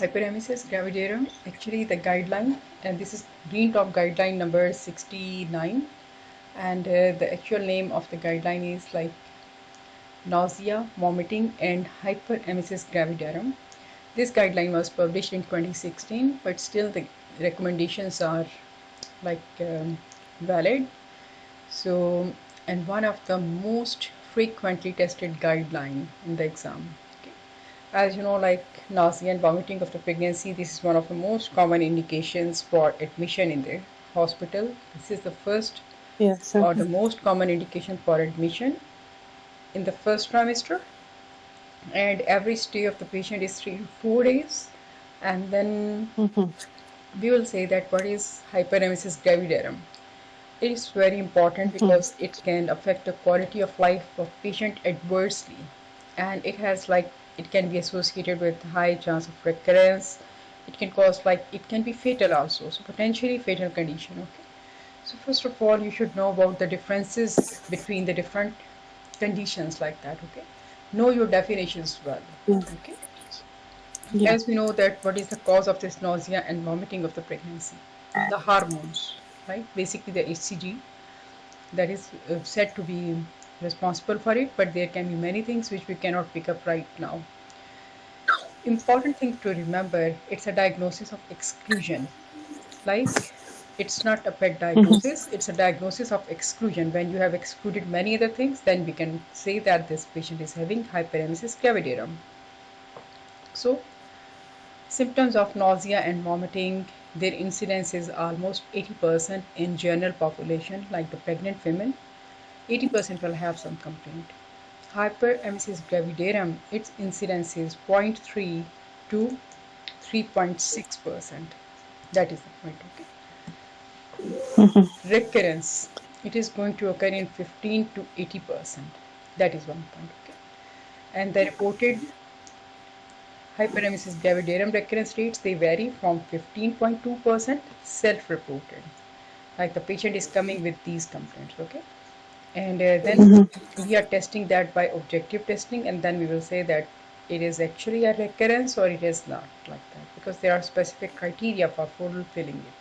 Hyperemesis gravidarum, actually the guideline, and this is Green Top guideline number 69, and the actual name of the guideline is like nausea, vomiting, and hyperemesis gravidarum. This guideline was published in 2016, but still the recommendations are like valid. So, and one of the most frequently tested guideline in the exam. As you know, like nausea and vomiting after pregnancy, this is one of the most common indications for admission in the hospital. This is the first Yes. or the most common indication for admission in the first trimester. And average stay of the patient is 3 to 4 days. And then we will say that what is hyperemesis gravidarum. It is very important because it can affect the quality of life of patient adversely, and it has like it can be associated with high chance of recurrence. It can cause like it can be fatal also, so potentially fatal condition. Okay, so first of all, you should know about the differences between the different conditions like that. Okay, know your definitions well. Okay, Yeah. as we know that what is the cause of this nausea and vomiting of the pregnancy, the hormones, right? Basically the HCG that is said to be responsible for it, but there can be many things which we cannot pick up right now. Important thing to remember, it's a diagnosis of exclusion. Like it's not a pet diagnosis, it's a diagnosis of exclusion. When you have excluded many other things, then we can say that this patient is having hyperemesis gravidarum. So symptoms of nausea and vomiting, their incidence is almost 80% in general population, like the pregnant women. 80% will have some complaint. Hyperemesis gravidarum, its incidence is 0.3 to 3.6%. That is the point, okay? Recurrence, it is going to occur in 15 to 80%. That is one point, okay? And the reported hyperemesis gravidarum recurrence rates, they vary from 15.2% self-reported. Like the patient is coming with these complaints, okay? And then we are testing that by objective testing, and then we will say that it is actually a recurrence or it is not, like that, because there are specific criteria for fulfilling it.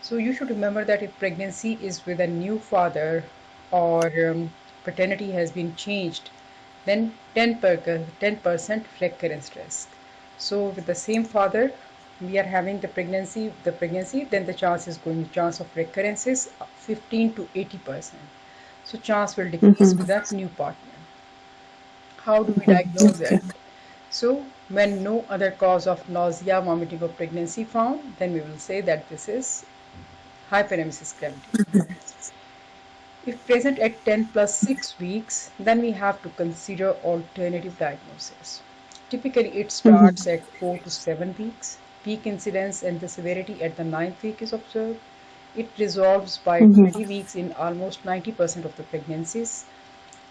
So you should remember that if pregnancy is with a new father or paternity has been changed, then 10% recurrence risk. So with the same father we are having the pregnancy, then the chance of recurrence is 15 to 80%. So chance will decrease with that new partner. How do we diagnose it? So when no other cause of nausea, vomiting, or pregnancy found, then we will say that this is hyperemesis gravidarum. If present at 10 plus 6 weeks, then we have to consider alternative diagnosis. Typically, it starts at 4 to 7 weeks. Peak incidence and the severity at the 9th week is observed. It resolves by 20 weeks in almost 90% of the pregnancies.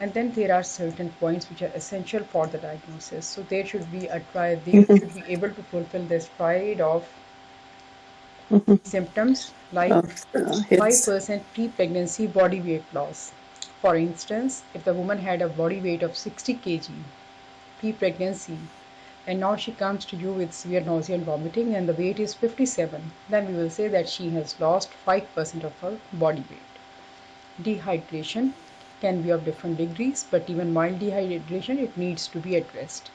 And then there are certain points which are essential for the diagnosis. So there should be a triad, they should be able to fulfill this triad of symptoms like 5% pre-pregnancy body weight loss. For instance, if the woman had a body weight of 60 kg pre-pregnancy and now she comes to you with severe nausea and vomiting and the weight is 57, then we will say that she has lost 5% of her body weight. Dehydration can be of different degrees, but even mild dehydration, it needs to be addressed.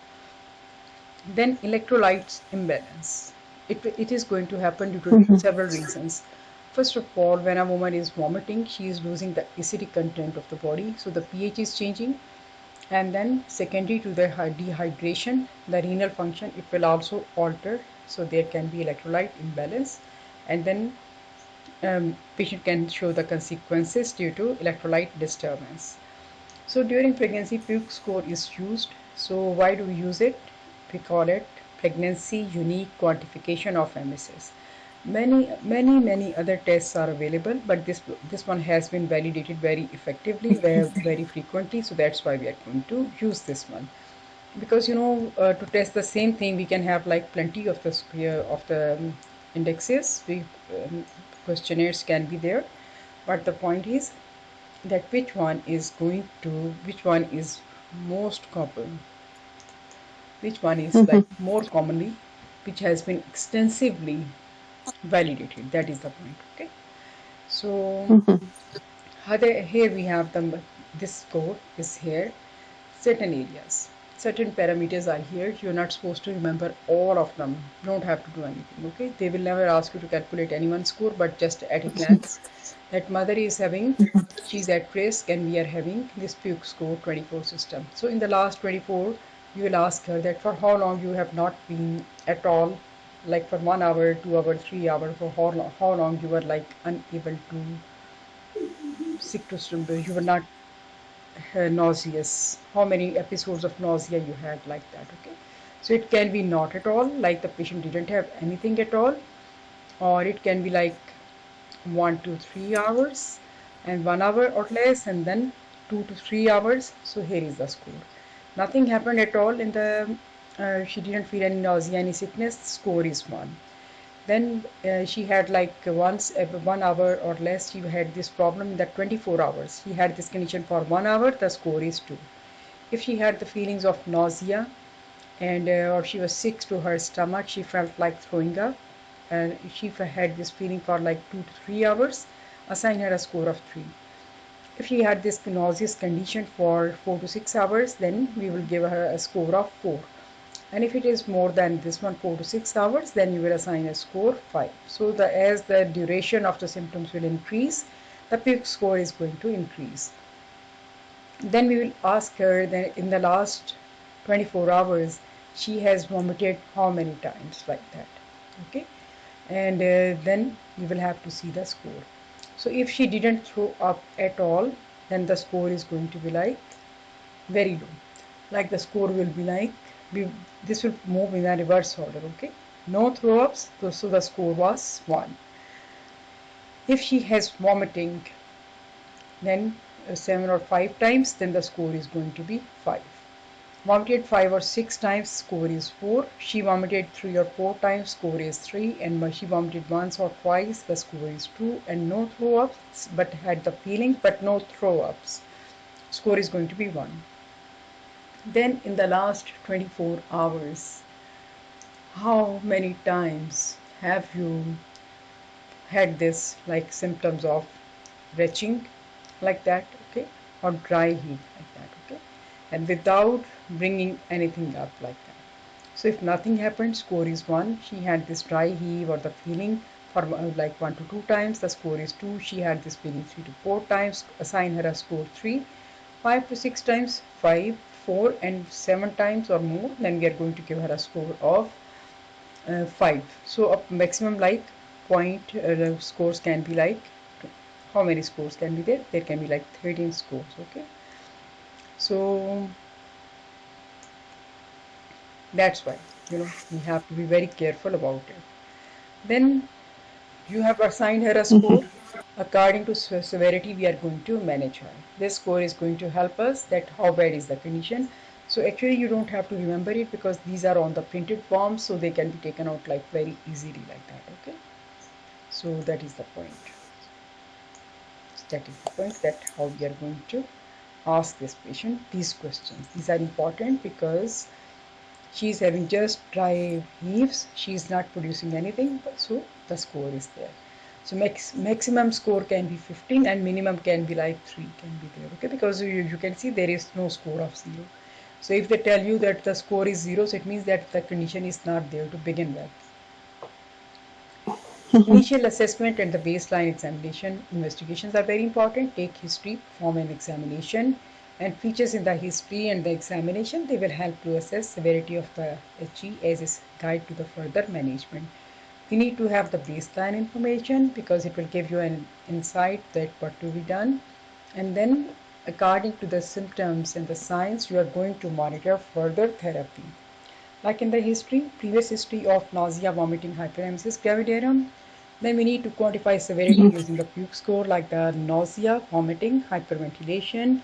Then electrolytes imbalance. It is going to happen due to several reasons. First of all, when a woman is vomiting, she is losing the acidic content of the body, so the pH is changing. And then secondary to the dehydration, the renal function, it will also alter, so there can be electrolyte imbalance. And then patient can show the consequences due to electrolyte disturbance. So during pregnancy, Puke score is used. So why do we use it? We call it pregnancy unique quantification of emesis. Many other tests are available, but this one has been validated very effectively, very frequently. So that's why we are going to use this one. Because to test the same thing, we can have like plenty of the indexes. Questionnaires can be there, but the point is that which one is most common, which one is like more commonly which has been extensively validated. That is the point. Okay, so here we have this score is here. Certain areas, certain parameters are here. You're not supposed to remember all of them. You don't have to do anything. Okay, they will never ask you to calculate anyone's score, but just at a glance, that mother is having, she's at risk, and we are having this puke score 24 system. So in the last 24, you will ask her that for how long you have not been at all, like for 1 hour, 2 hours, 3 hours, for how long you were like unable to sick to sleep, you were not nauseous, how many episodes of nausea you had, like that. Okay, so it can be not at all, like the patient didn't have anything at all, or it can be like 1 to 3 hours and 1 hour or less, and then 2 to 3 hours. So here is the score. Nothing happened at all in the she didn't feel any nausea, any sickness, score is 1. Then she had like once every 1 hour or less, she had this problem in that 24 hours. She had this condition for 1 hour, the score is 2. If she had the feelings of nausea and or she was sick to her stomach, she felt like throwing up, and she had this feeling for like 2 to 3 hours, assign her a score of 3. If she had this nauseous condition for 4 to 6 hours, then we will give her a score of 4. And if it is more than this one, 4 to 6 hours, then you will assign a score 5. So as the duration of the symptoms will increase, the puke score is going to increase. Then we will ask her that in the last 24 hours she has vomited how many times, like that. Okay, and then you will have to see the score. So if she didn't throw up at all, then the score is going to be like very low. Like the score will be like, this will move in a reverse order. Okay, no throw ups, so the score was 1. If she has vomiting then 7 or 5 times, then the score is going to be 5. Vomited 5 or 6 times, score is 4. She vomited 3 or 4 times, score is 3. And she vomited once or twice, the score is 2. And no throw ups, but had the feeling but no throw ups, score is going to be 1. Then in the last 24 hours, how many times have you had this like symptoms of retching, like that, okay, or dry heat, like that, okay, and without bringing anything up, like that. So if nothing happened, score is 1. She had this dry heave or the feeling for like 1 to 2 times, the score is 2. She had this feeling 3 to 4 times, assign her a score 3. 5 to 6 times, 5, 4 and 7 times or more, then we are going to give her a score of 5. So a maximum like point scores can be like, how many scores can be there? There can be like 13 scores. Okay, so that's why we have to be very careful about it. Then you have assigned her a score. According to severity, we are going to manage her. This score is going to help us that how bad is the condition. So actually you don't have to remember it because these are on the printed forms, so they can be taken out like very easily, like that. Okay, so that is the point. That is the point, that how we are going to ask this patient these questions. These are important because she is having just dry heaves, she is not producing anything, so the score is there. So maximum score can be 15 and minimum can be like 3 can be there. Okay, because you can see there is no score of 0. So if they tell you that the score is 0, so it means that the condition is not there to begin with. Initial assessment and the baseline examination investigations are very important. Take history, perform an examination, and features in the history and the examination, they will help to assess severity of the HE as a guide to the further management. We need to have the baseline information because it will give you an insight that what to be done, and then according to the symptoms and the signs, you are going to monitor further therapy. Like in the history, previous history of nausea, vomiting, hyperemesis gravidarum, then we need to quantify severity using the puke score, like the nausea, vomiting, hyperventilation,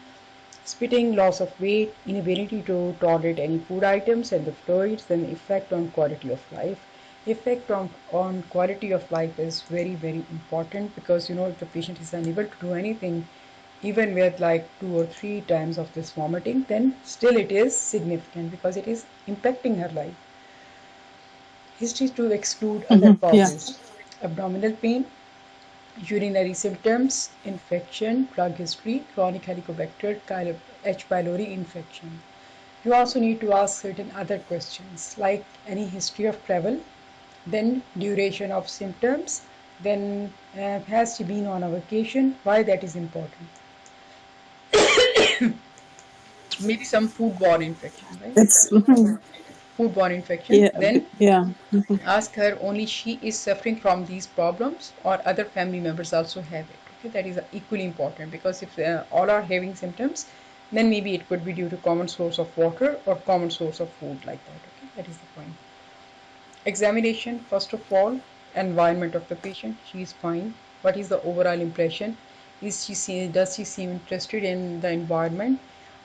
spitting, loss of weight, inability to tolerate any food items and the fluids, then effect on quality of life. Effect on quality of life is very, very important because if the patient is unable to do anything, even with like 2 or 3 times of this vomiting, then still it is significant because it is impacting her life. History to exclude other Yeah. causes. Abdominal pain, urinary symptoms, infection, drug history, chronic Helicobacter H. pylori infection. You also need to ask certain other questions like any history of travel, then duration of symptoms, then has she been on a vacation, why that is important. Maybe some foodborne infection, right? It's Foodborne infection. yeah, Then yeah. ask her only she is suffering from these problems or other family members also have it. Okay, that is equally important because if all are having symptoms, then maybe it could be due to common source of water or common source of food like that. Okay, that is the point. Examination, first of all, environment of the patient. She is fine. What is the overall impression? Does she seem interested in the environment,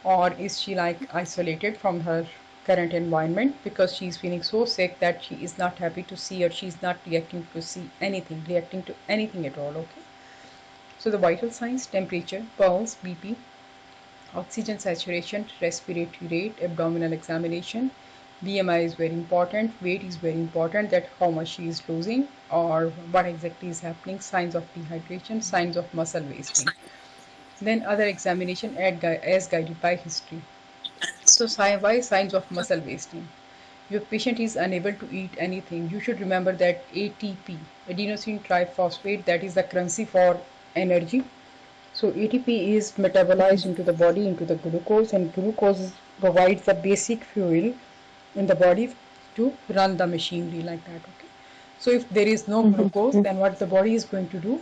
or is she like isolated from her current environment because she is feeling so sick that she is not happy to see or she is not reacting to anything at all. Okay. So the vital signs: temperature, pulse, BP, oxygen saturation, respiratory rate, abdominal examination. BMI is very important, weight is very important, that how much she is losing or what exactly is happening, signs of dehydration, signs of muscle wasting. Then other examination as guided by history. So why signs of muscle wasting? Your patient is unable to eat anything. You should remember that ATP, adenosine triphosphate, that is the currency for energy. So ATP is metabolized into the body into the glucose, and glucose provides the basic fuel in the body to run the machinery like that. Okay. So if there is no glucose, then what the body is going to do?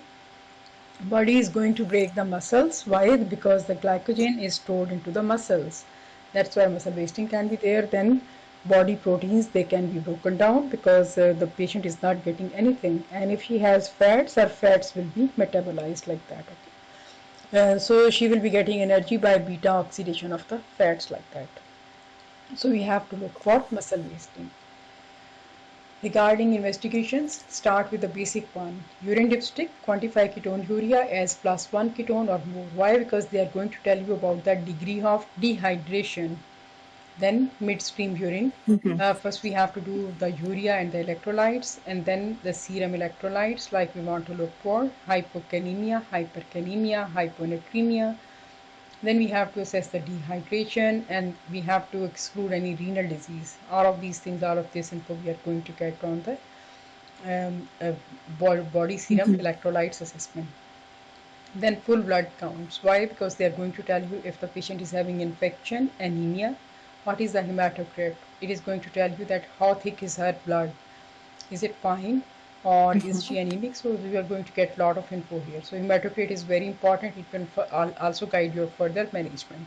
Body is going to break the muscles. Why? Because the glycogen is stored into the muscles. That's why muscle wasting can be there. Then body proteins, they can be broken down because the patient is not getting anything. And if she has fats, her fats will be metabolized like that. Okay. So she will be getting energy by beta oxidation of the fats like that. So we have to look for muscle wasting. Regarding investigations, start with the basic one. Urine dipstick, quantify ketonuria as plus 1 ketone or more. Why? Because they are going to tell you about the degree of dehydration. Then midstream urine. First we have to do the urea and the electrolytes, and then the serum electrolytes like we want to look for hypokalemia, hyperkalemia, hyponatremia. Then we have to assess the dehydration and we have to exclude any renal disease. All of these things, all of this info we are going to get on the body serum electrolytes assessment. Then full blood counts. Why? Because they are going to tell you if the patient is having infection, anemia, what is the hematocrit. It is going to tell you that how thick is her blood. Is it fine or is she anemic? So we are going to get a lot of info here. So hematocrit is very important. It can also guide your further management.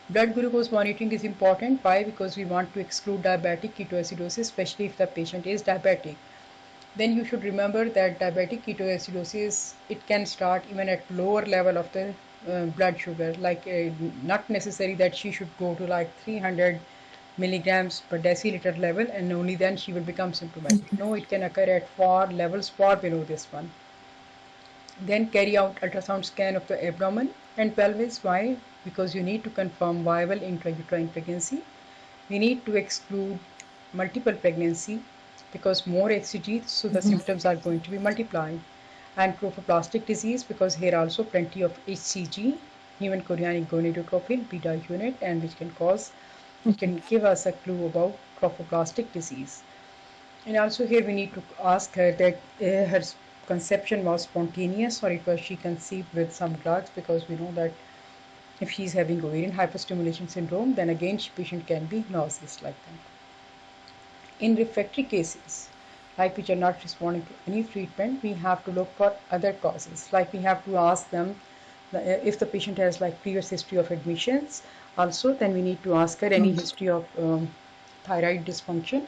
Blood glucose monitoring is important. Why? Because we want to exclude diabetic ketoacidosis, especially if the patient is diabetic. Then you should remember that diabetic ketoacidosis, it can start even at lower level of the blood sugar, like not necessary that she should go to like 300 milligrams per deciliter level and only then she will become symptomatic. No, it can occur at far levels far below this one. Then carry out ultrasound scan of the abdomen and pelvis. Why? Because you need to confirm viable intrauterine pregnancy. We need to exclude multiple pregnancy because more HCG, so the symptoms are going to be multiplied. And trophoblastic disease, because here also plenty of HCG, human chorionic gonadotropin, beta unit, and which it can give us a clue about trophoblastic disease. And also here we need to ask her that her conception was spontaneous or it was she conceived with some drugs, because we know that if she's having ovarian hyperstimulation syndrome, then again patient can be nauseous like that. In refractory cases, like which are not responding to any treatment, we have to look for other causes. Like we have to ask them if the patient has like previous history of admissions. Also, then we need to ask her any history of thyroid dysfunction.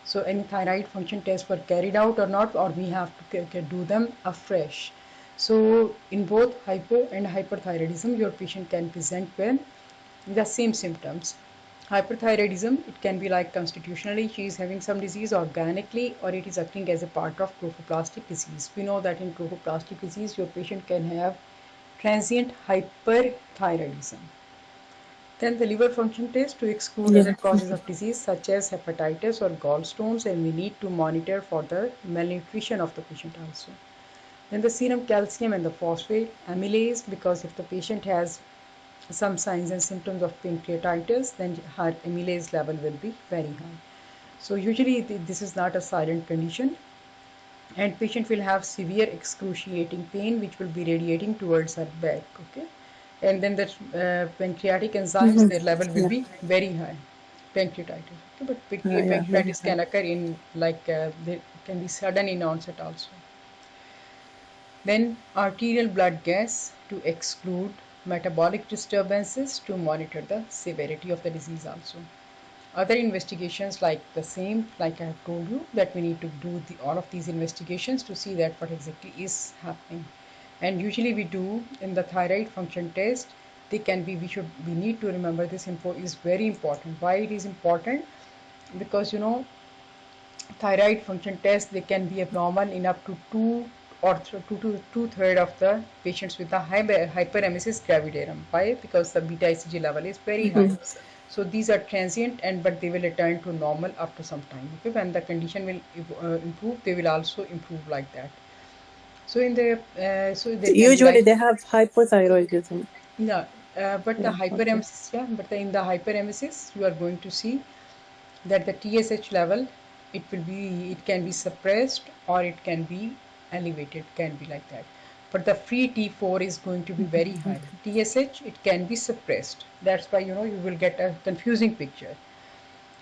So any thyroid function tests were carried out or not, or we have to do them afresh. So in both hypo and hyperthyroidism, your patient can present with the same symptoms. Hyperthyroidism, it can be like constitutionally she is having some disease, organically, or it is acting as a part of trophoblastic disease. We know that in trophoblastic disease, your patient can have transient hyperthyroidism. Then the liver function test to exclude other causes of disease such as hepatitis or gallstones, and we need to monitor for the malnutrition of the patient also. Then the serum calcium and the phosphate, amylase, because if the patient has some signs and symptoms of pancreatitis, then her amylase level will be very high. So usually this is not a silent condition, and patient will have severe excruciating pain which will be radiating towards her back. Okay, and then the pancreatic enzymes, their level will be very high. Pancreatitis. Okay, but pancreatitis can occur in they can be sudden in onset also. Then arterial blood gas to exclude metabolic disturbances to monitor the severity of the disease also. Other investigations like the same, like I have told you, that we need to do all of these investigations to see that what exactly is happening. And usually we do in the thyroid function test, they can be, we need to remember this info is very important. Why it is important? Because thyroid function test, they can be abnormal in up to 2 to 2/3 of the patients with the hyperemesis gravidarum. Why? Because the beta ICG level is very high. So these are transient, but they will return to normal after some time. Okay, when the condition will improve, they will also improve like that. So in the usually they have hypothyroidism. Yeah, but the hyperemesis, in the hyperemesis, you are going to see that the TSH level, it can be suppressed or it can be elevated, can be like that. But the free T4 is going to be very high. TSH, it can be suppressed. That's why you will get a confusing picture.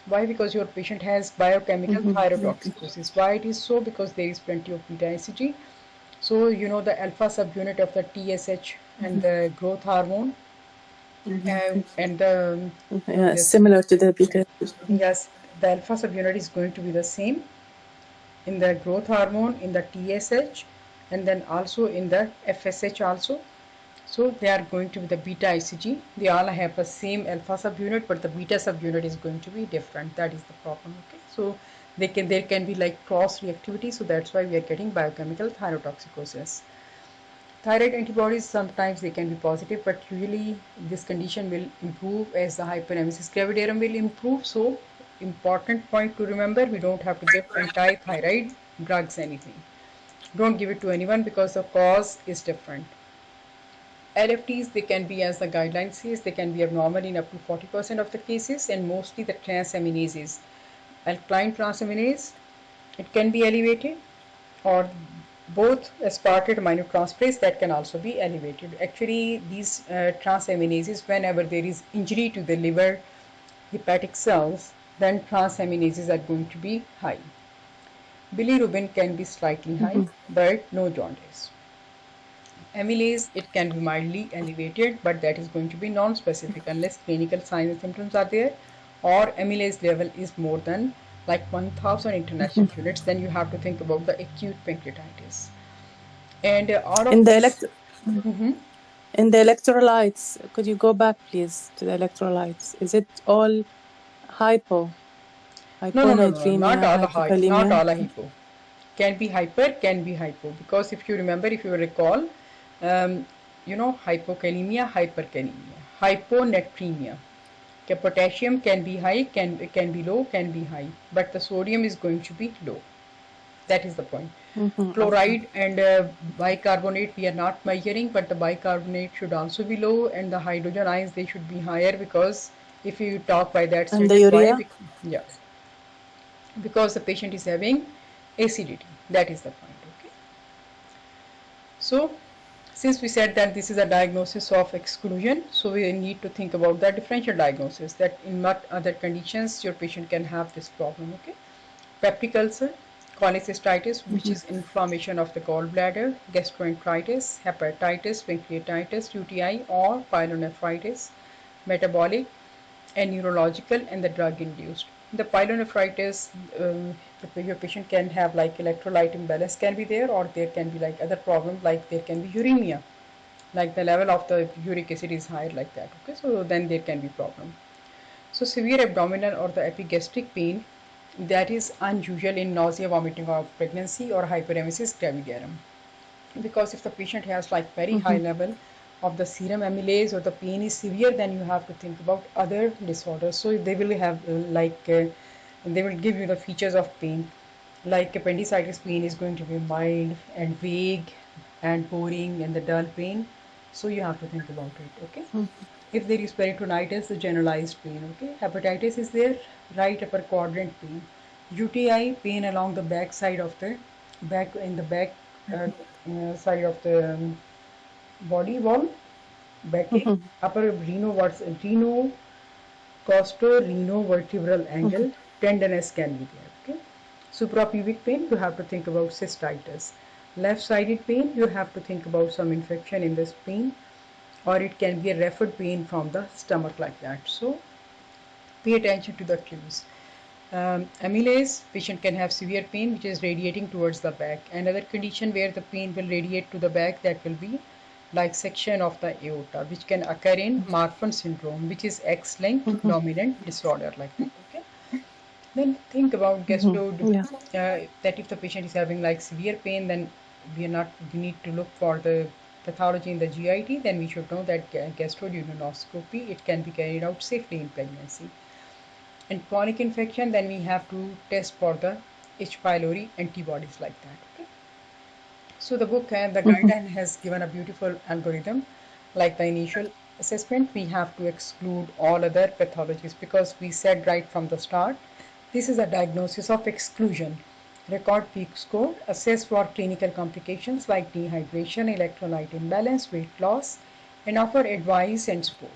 Why? Because your patient has biochemical thyrotoxicosis. Why it is so? Because there is plenty of beta ICG. So the alpha subunit of the TSH and the growth hormone and the similar to the beta. Yes, the alpha subunit is going to be the same in the growth hormone, in the TSH, and then also in the FSH also. So they are going to be the beta ICG. They all have the same alpha subunit, but the beta subunit is going to be different. That is the problem. Okay, so there can be like cross reactivity. So that's why we are getting biochemical thyrotoxicosis. Thyroid antibodies, sometimes they can be positive, but usually this condition will improve as the hyperemesis gravidarum will improve. So important point to remember, we don't have to give anti-thyroid drugs anything. Don't give it to anyone because the cause is different. LFTs, they can be, as the guideline says, they can be abnormal in up to 40% of the cases, and mostly the transaminases. Alkaline transaminase, it can be elevated, or both aspartate aminotransferase, that can also be elevated. Actually, these transaminases, whenever there is injury to the liver hepatic cells, then transaminases are going to be high. Bilirubin can be slightly high, but no jaundice. Amylase, it can be mildly elevated, but that is going to be non-specific unless clinical signs and symptoms are there, or amylase level is more than like 1000 international units, then you have to think about the acute pancreatitis. And all of these... In the electrolytes, could you go back please to the electrolytes? Is it all hypo? No, Hyponatremia, not all hypo. Can be hyper, can be hypo. Because if you recall, hypokalemia, hyperkalemia, hyponatremia. Okay, potassium can be high, can be low, can be high, but the sodium is going to be low. That is the point. Chloride and bicarbonate we are not measuring, but the bicarbonate should also be low, and the hydrogen ions, they should be higher, because if you talk by that and the status, urea? Yeah, because the patient is having acidity. That is the point. Okay. So since we said that this is a diagnosis of exclusion, so we need to think about the differential diagnosis, that in what other conditions your patient can have this problem. Okay. Peptic ulcer, cholecystitis, which is inflammation of the gallbladder, gastroenteritis, hepatitis, pancreatitis, UTI, or pyelonephritis, metabolic and neurological, and the drug induced. The pyelonephritis, your patient can have like electrolyte imbalance can be there, or there can be like other problems, like there can be uremia, like the level of the uric acid is higher like that. Okay, so then there can be problem. So severe abdominal or the epigastric pain, that is unusual in nausea, vomiting of pregnancy, or hyperemesis gravidarum. Because if the patient has like very high level of the serum amylase or the pain is severe, then you have to think about other disorders. So they will have they will give you the features of pain. Like appendicitis pain is going to be mild and vague and boring and the dull pain. So you have to think about it. Okay. If there is peritonitis, the generalized pain. Okay. Hepatitis is there, right upper quadrant pain. UTI pain along the back side of the back uh, side of the body wall, backache, upper rhinovertebral angle, tenderness can be there. Okay. Suprapubic pain, you have to think about cystitis. Left-sided pain, you have to think about some infection in the spleen, or it can be a referred pain from the stomach like that. So pay attention to the cues. Amylase, patient can have severe pain which is radiating towards the back. Another condition where the pain will radiate to the back, that will be dissection of the aorta, which can occur in Marfan syndrome, which is X-linked dominant disorder like that. Okay. Then think about gastro. Yeah. That if the patient is having like severe pain, then we need to look for the pathology in the GIT. Then we should know that gastroduodenoscopy, it can be carried out safely in pregnancy. And chronic infection, then we have to test for the H. pylori antibodies like that. Okay. So the book and the guideline has given a beautiful algorithm. Like the initial assessment, we have to exclude all other pathologies because we said right from the start, this is a diagnosis of exclusion. Record peak score, assess for clinical complications like dehydration, electrolyte imbalance, weight loss, and offer advice and support.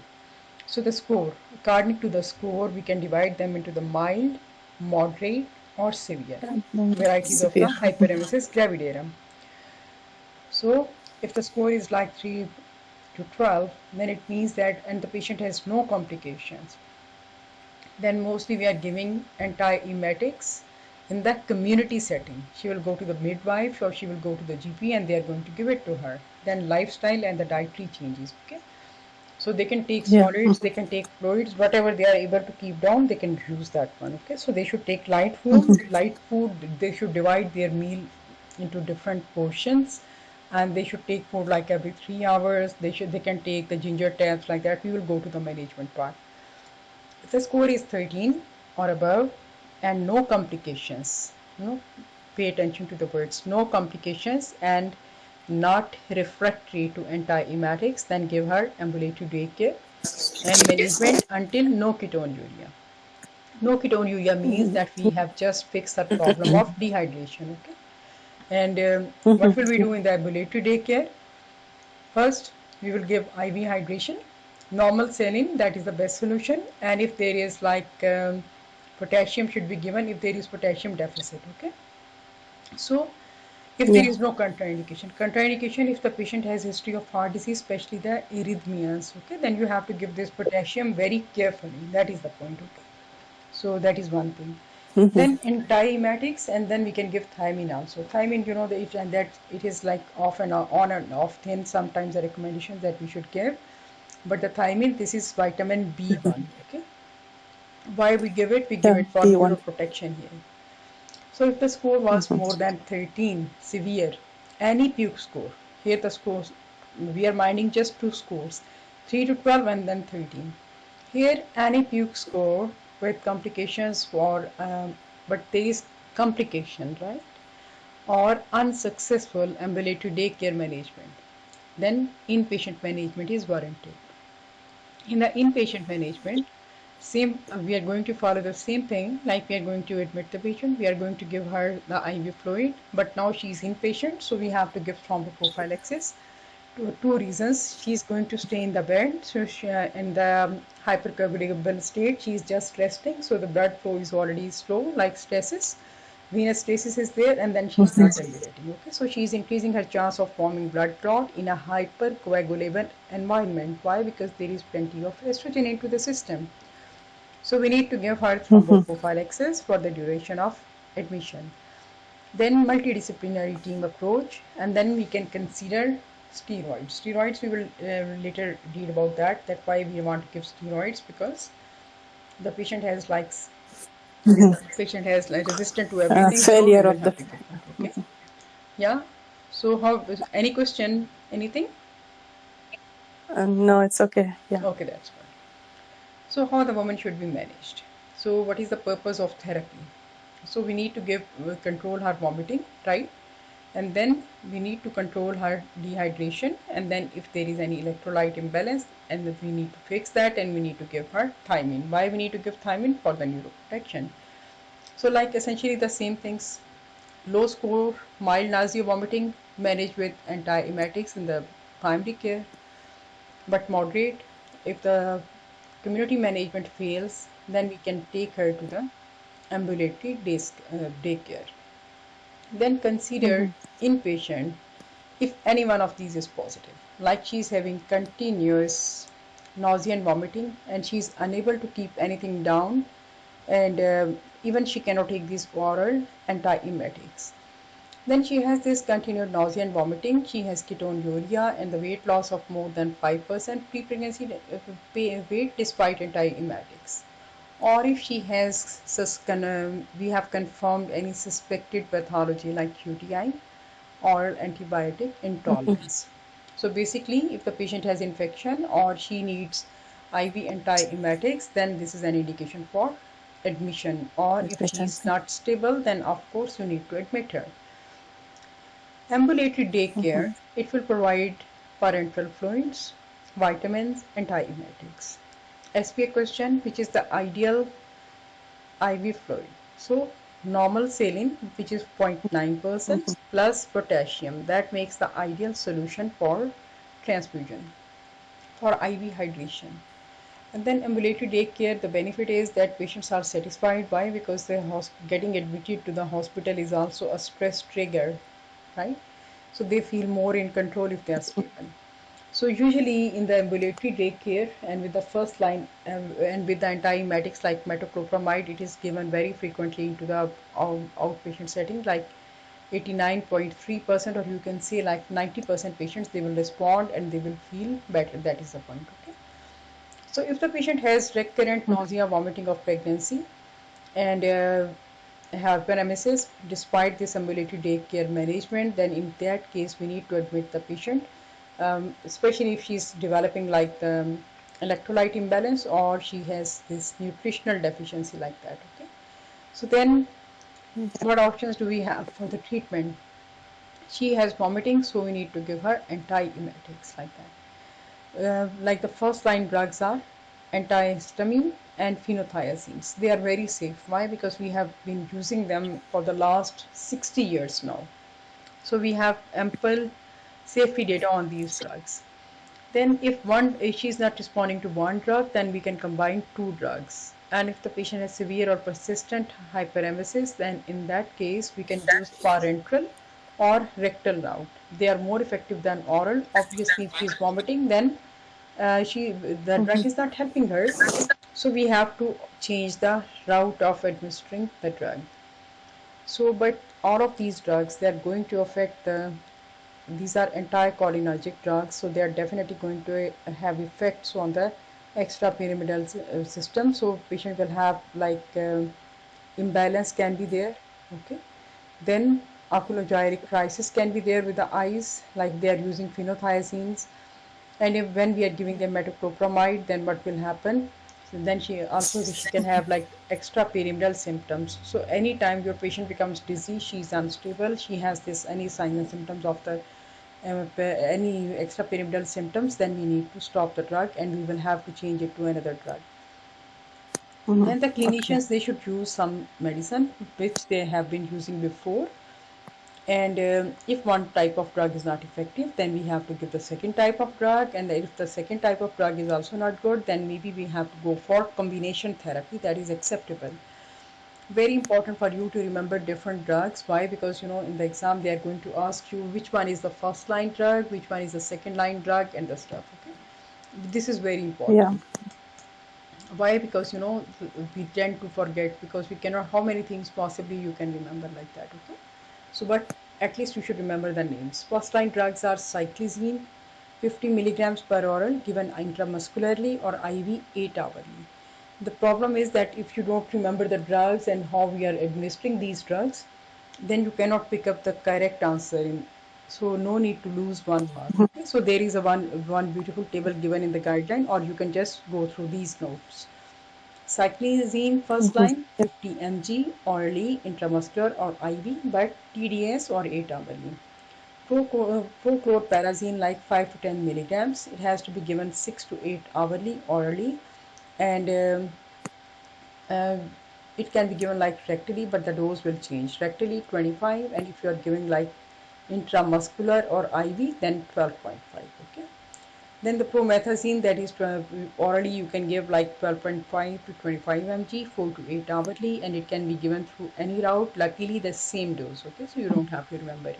So the score, according to the score, we can divide them into the mild, moderate, or severe varieties of the Severe. hyperemesis gravidarum. So if the score is like 3 to 12, then it means that, and the patient has no complications, then mostly we are giving antiemetics in the community setting. She will go to the midwife or she will go to the GP and they are going to give it to her. Then lifestyle and the dietary changes. Okay. So they can take Yeah. solids, they can take fluids, whatever they are able to keep down, they can use that one. Okay, so they should take light food. Light food, they should divide their meal into different portions, and they should take food like every 3 hours. They can take the ginger tabs like that. We will go to the management part. If the score is 13 or above and no complications, pay attention to the words, no complications and not refractory to antiemetics, then give her ambulatory daycare and management until no ketonuria. No ketonuria means that we have just fixed the problem of dehydration. Okay. And what will we do in the ambulatory daycare? First, we will give IV hydration, normal saline, that is the best solution. And if there is like potassium should be given if there is potassium deficit. Okay. So if there Yeah. is no contraindication if the patient has history of heart disease, especially the arrhythmias, okay, then you have to give this potassium very carefully. That is the point. Okay. So that is one thing. Then antiemetics, and then we can give thiamine also. Thiamine, that it is like off and on and off thin. Sometimes the recommendation that we should give, but the thiamine, this is vitamin B1. Okay, why we give it? We give Yeah. it for B1. neuroprotection here. So if the score was more than 13, severe, any puke score, here the scores, we are minding just two scores, 3 to 12 and then 13. Here any puke score with complications but there is complication, right? Or unsuccessful ambulatory daycare management, then inpatient management is warranted. In the inpatient management, we are going to follow the same thing, like we are going to admit the patient, we are going to give her the IV fluid, but now she is inpatient, so we have to give thromboprophylaxis. Two reasons: she's going to stay in the bed, so in the hypercoagulable state, she's just resting, so the blood flow is already slow, like stasis. Venous stasis is there, and then she's not ambulating. Okay, so she's increasing her chance of forming blood clot in a hypercoagulable environment. Why? Because there is plenty of estrogen into the system. So we need to give her thromboprophylaxis for the duration of admission. Then multidisciplinary team approach, and then we can consider steroids. Steroids, we will later read about that. That's why we want to give steroids, because the patient has resistant to everything, so we Failure will of the. have to give that. Okay. Yeah. So any question? Anything? No, it's okay. Yeah. Okay, that's good. So how the woman should be managed? So what is the purpose of therapy? So we need to control her vomiting, right? And then we need to control her dehydration, and then if there is any electrolyte imbalance, and then we need to fix that, and we need to give her thiamine. Why we need to give thiamine? For the neuroprotection. So like essentially the same things. Low score, mild nausea, vomiting, managed with antiemetics in the primary care, but moderate. If the community management fails, then we can take her to the ambulatory daycare. Then consider inpatient if any one of these is positive, like she's having continuous nausea and vomiting, and she's unable to keep anything down, and even she cannot take these oral antiemetics. Then she has this continued nausea and vomiting. She has ketonuria and the weight loss of more than 5% pre-pregnancy weight despite antiemetics. Or if she has, we have confirmed any suspected pathology like UTI or antibiotic intolerance. So basically, if the patient has infection or she needs IV antiemetics, then this is an indication for admission. Or if she is not stable, then of course you need to admit her. Ambulatory daycare, it will provide parenteral fluids, vitamins, antiemetics. SPA question, which is the ideal IV fluid? So normal saline, which is 0.9% plus potassium, that makes the ideal solution for transfusion, for IV hydration. And then ambulatory daycare, the benefit is that patients are satisfied. Why? Because getting admitted to the hospital is also a stress trigger, right? So they feel more in control if they are stable. So usually in the ambulatory daycare and with the first line and with the antiemetics like metoclopramide, it is given very frequently into the outpatient setting, like 89.3%, or you can say like 90% patients, they will respond and they will feel better. That is the point. Okay. So if the patient has recurrent nausea, vomiting of pregnancy, and hyperemesis despite this ambulatory daycare management, then in that case we need to admit the patient, especially if she's developing like the electrolyte imbalance or she has this nutritional deficiency like that. Okay, so then what options do we have for the treatment? She has vomiting, so we need to give her antiemetics like that. Like the first line drugs are antihistamine and phenothiazines. They are very safe. Why? Because we have been using them for the last 60 years now. So we have ample safety data on these drugs. Then if she is not responding to one drug, then we can combine two drugs. And if the patient has severe or persistent hyperemesis, then in that case we can use parenteral or rectal route. They are more effective than oral. Obviously, if she is vomiting, then the drug is not helping her. So we have to change the route of administering the drug. So, but all of these drugs, they are going to affect these are anticholinergic drugs, so they are definitely going to have effects on the extrapyramidal system. So patient will have like imbalance can be there. Okay, then oculogyric crisis can be there with the eyes, like they are using phenothiazines. And if when we are giving them metoclopramide, then what will happen? So then she can have like extrapyramidal symptoms. So anytime your patient becomes dizzy, she's unstable, she has this any signs and symptoms of the any extrapyramidal symptoms, then we need to stop the drug and we will have to change it to another drug. Then the clinicians, they should use some medicine which they have been using before, and if one type of drug is not effective, then we have to give the second type of drug, and if the second type of drug is also not good, then maybe we have to go for combination therapy that is acceptable. Very important for you to remember different drugs. Why? Because in the exam they are going to ask you which one is the first line drug, which one is the second line drug, and the stuff. Okay, this is very important. Why? Because we tend to forget, because we cannot, how many things possibly you can remember like that. Okay, so but at least you should remember the names. First line drugs are cyclizine 50 milligrams per oral given intramuscularly or IV 8 hourly. The problem is that if you don't remember the drugs and how we are administering these drugs, then you cannot pick up the correct answer in So no need to lose one mark. Okay? So there is a one beautiful table given in the guideline, or you can just go through these notes. Cyclizine first Mm-hmm. line 50 mg orally, intramuscular or IV, but TDS or 8 hourly. Prochlorperazine like 5 to 10 milligrams. It has to be given 6 to 8 hourly orally, and uh, it can be given like rectally, but the dose will change. Rectally 25, and if you are giving like intramuscular or IV, then 12.5. Okay. Then the promethazine, that is orally you can give like 12.5 to 25 mg, 4 to 8 hourly, and it can be given through any route. Luckily, the same dose. Okay, so you don't have to remember it.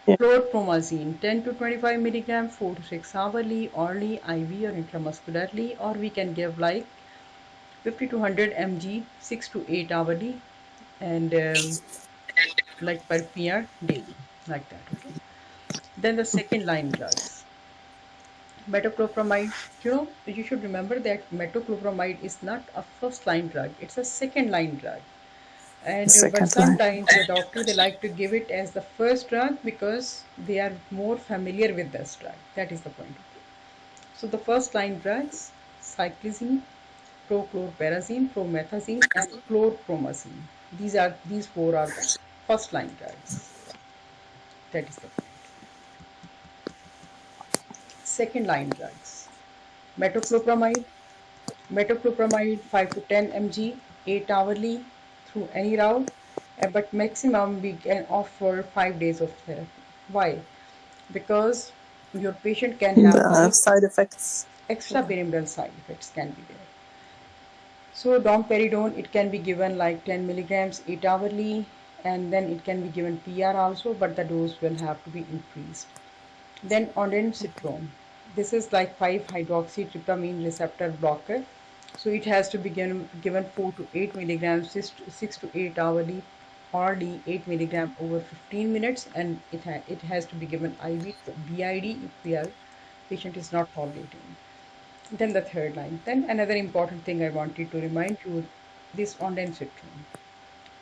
Yeah. Chlorpromazine 10 to 25 milligram, 4 to 6 hourly, orally, IV or intramuscularly, or we can give like 50 to 100 mg, 6 to 8 hourly, and like per PR daily, like that. Okay. Then the second line drugs. Metoclopramide, you should remember that metoclopramide is not a first line drug, it's a second line drug. The And but second line. sometimes the doctor they like to give it as the first drug because they are more familiar with this drug. That is the point. Okay. So the first line drugs: cyclizine, prochlorperazine, promethazine, and chlorpromazine. These four are the first line drugs. That is the point. Second line drugs: metoclopramide, metoclopramide 5 to 10 mg, 8 hourly through any route, but maximum we can offer 5 days of therapy. Why? Because your patient can have The other side effects. Yeah. extrapyramidal side effects can be there. So domperidone, it can be given like 10 milligrams 8 hourly, and then it can be given PR also, but the dose will have to be increased. Then ondansetron. This is like 5-hydroxytryptamine receptor blocker. So it has to be given 4 to 8 milligrams, 6 to 8 hourly, orally 8 milligram over 15 minutes, and it has to be given IV BID if the patient is not tolerating. Then the third line. Then another important thing I wanted to remind you, this ondansetron.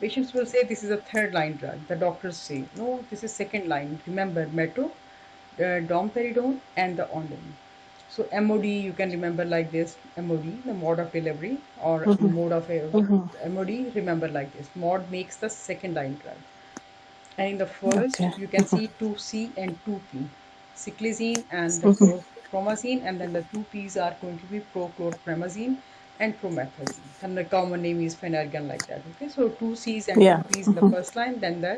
Patients will say this is a third line drug. The doctors say no, this is second line. Remember metro, domperidone, and the ondansetron. So MOD you can remember like this: MOD, the mode of delivery, or Mm-hmm. mode of Mm-hmm. MOD. Remember like this: mod makes the second line drug, and in the first Okay. you can see 2C and 2P, cyclizine and the Mm-hmm. chlorpromazine, and then the 2Ps are going to be prochlorpromazine and promethazine. And the common name is phenergan, like that. Okay, so 2Cs and Yeah. 2Ps in the Mm-hmm. first line, then the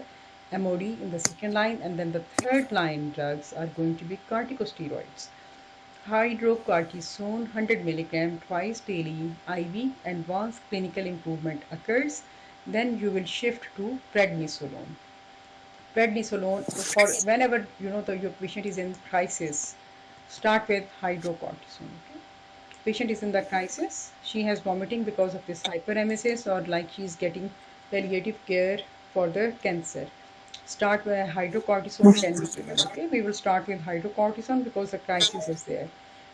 MOD in the second line, and then the third line drugs are going to be corticosteroids. Hydrocortisone 100 milligram twice daily IV, and once clinical improvement occurs, then you will shift to prednisolone. Prednisolone, for whenever your patient is in crisis, start with hydrocortisone. Okay, patient is in the crisis, she has vomiting because of this hyperemesis, or like she is getting palliative care for the cancer. Start with hydrocortisone 10 be given. Okay, we will start with hydrocortisone because the crisis is there,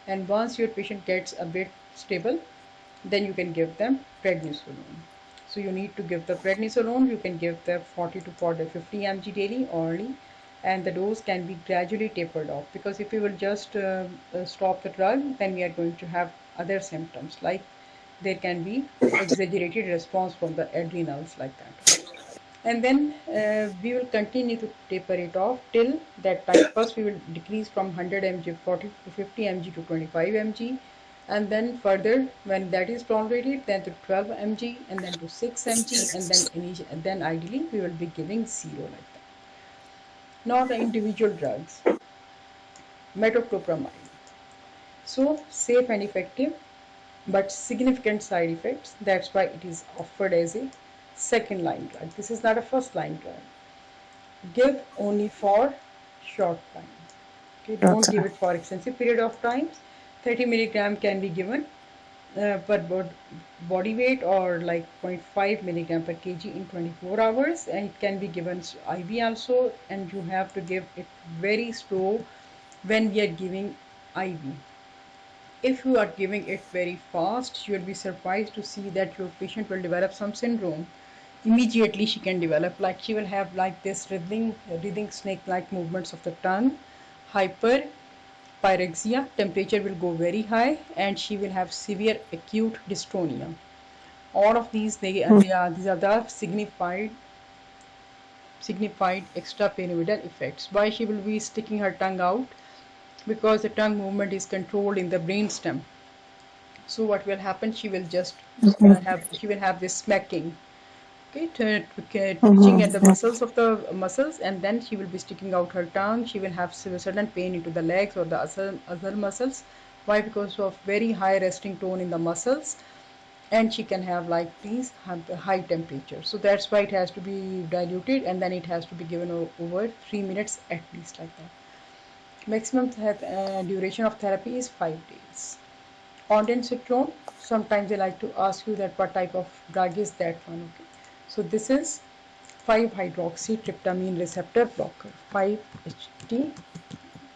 and once your patient gets a bit stable, then you can give them prednisolone. So you need to give the prednisolone. You can give the 40 to 40, 50 mg daily orally, and the dose can be gradually tapered off, because if we will just stop the drug, then we are going to have other symptoms, like there can be exaggerated response from the adrenals, like that. Okay? And then we will continue to taper it off till that time. First we will decrease from 100 mg 40 to 50 mg to 25 mg, and then further when that is tolerated, then to 12 mg, and then to 6 mg, and then ideally we will be giving zero, like that. Now the individual drugs. Metoclopramide, so safe and effective, but significant side effects. That's why it is offered as a second line drug. This is not a first line drug. Give only for short time. Okay, don't give Gotcha. it for extensive period of times. 30 milligram can be given per body weight, or like zero point 0.5 milligram per kg in 24 hours, and it can be given IV also, and you have to give it very slow when we are giving IV. If you are giving it very fast, you will be surprised to see that your patient will develop some syndrome. immediately she can develop, like she will have like this writhing snake-like movements of the tongue, hyperpyrexia, temperature will go very high, and she will have severe acute dystonia. All of these, these are the signified extrapyramidal effects. Why she will be sticking her tongue out? Because the tongue movement is controlled in the brainstem. So what will happen? She will just have this smacking, okay, twitching at the muscles, and then she will be sticking out her tongue. She will have sudden pain into the legs or the other muscles. Why? Because of very high resting tone in the muscles, and she can have like these high temperatures. So that's why it has to be diluted, and then it has to be given over 3 minutes at least, like that. Maximum duration of therapy is 5 days. Ondansetron, sometimes they like to ask you that what type of drug is that one. Okay, so this is 5-hydroxytryptamine receptor blocker, 5-HT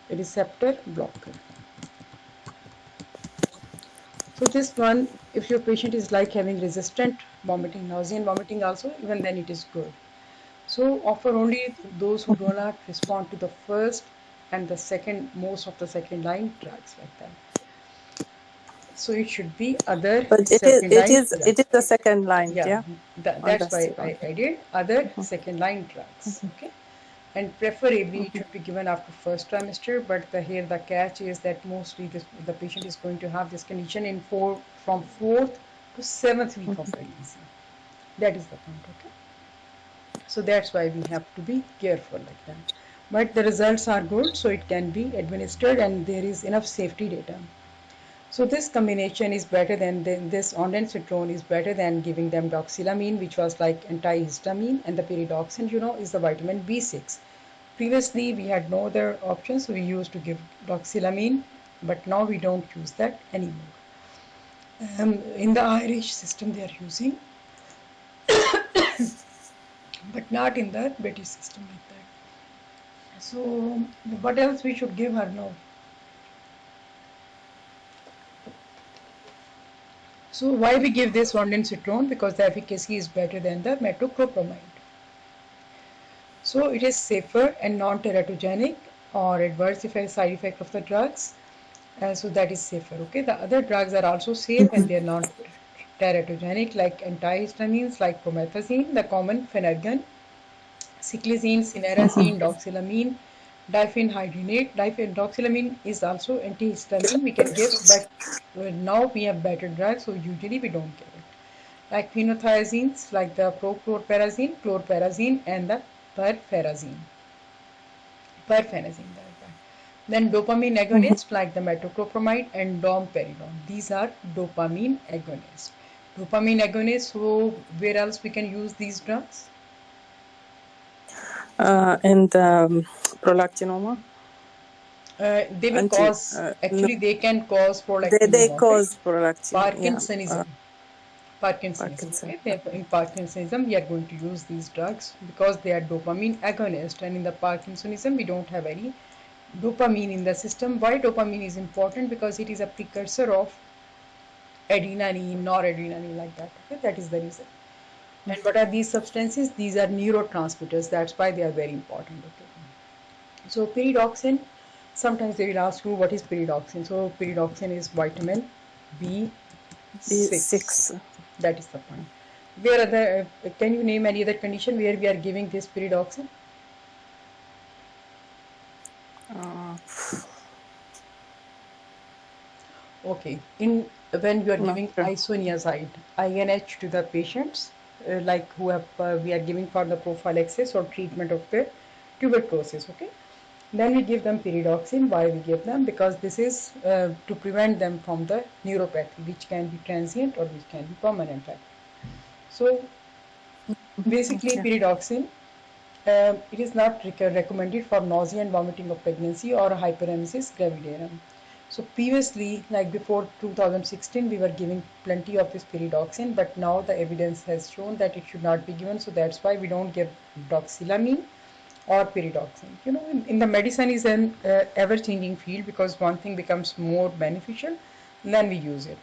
receptor blocker. So this one, if your patient is like having resistant vomiting, nausea and vomiting also, even then it is good. So offer only those who do not respond to the first and the second, most of the second line drugs, like that. So it should be other But second line drugs. it is the second line, Yeah, yeah? that's why Understood. I did other second line drugs. Okay, and preferably it should be given after first trimester. But here the catch is that mostly the patient is going to have this condition from 4th to 7th week of pregnancy. That is the point. Okay, so that's why we have to be careful like that. But the results are good, so it can be administered, and there is enough safety data. So this combination is better than this ondansetron is better than giving them doxylamine, which was like antihistamine, and the pyridoxine, is the vitamin B6. Previously, we had no other options. We used to give doxylamine, but now we don't use that anymore. In the Irish system, they are using, but not in the British system like that. So, what else we should give her now? So, why we give this ondansetron? Because the efficacy is better than the metoclopramide. So it is safer and non-teratogenic or adverse effect side effect of the drugs. So that is safer. Okay, the other drugs are also safe and they are not teratogenic, like antihistamines like promethazine, the common Phenergan, cyclizine, cinnarizine, doxylamine, diphenhydrinate. Doxylamine is also antihistamine we can give, but now we have better drugs, so usually we don't give it. Like phenothiazines, like the prochlorperazine, chlorperazine, and the perfenazine. Then dopamine agonists like the metoclopramide and domperidone. These are dopamine agonists. Dopamine agonists, so where else we can use these drugs? And prolactinoma? They will cause, actually they can cause prolactinoma. They cause prolactin, Parkinsonism. Parkinsonism. Okay? In Parkinsonism, we are going to use these drugs because they are dopamine agonist, and in the Parkinsonism, we don't have any dopamine in the system. Why dopamine is important? Because it is a precursor of adrenaline, noradrenaline, like that. Okay, that is the reason. And what are these substances? These are neurotransmitters. That's why they are very important. Okay. So pyridoxine. Sometimes they will ask you what is pyridoxine. So pyridoxine is vitamin B6. That is the point. Where other? Can you name any other condition where we are giving this pyridoxine? Okay. When you are giving isoniazid, INH to the patients, like who have we are giving for the prophylaxis or treatment of the tuberculosis. Okay. Then we give them pyridoxine. Why we give them? Because this is to prevent them from the neuropathy, which can be transient or which can be permanent. So basically, pyridoxine. It is not recommended for nausea and vomiting of pregnancy or hyperemesis gravidarum. So previously, like before 2016, we were giving plenty of this pyridoxine, but now the evidence has shown that it should not be given. So that's why we don't give doxylamine or pyridoxine. In the medicine is an ever-changing field, because one thing becomes more beneficial, then we use it.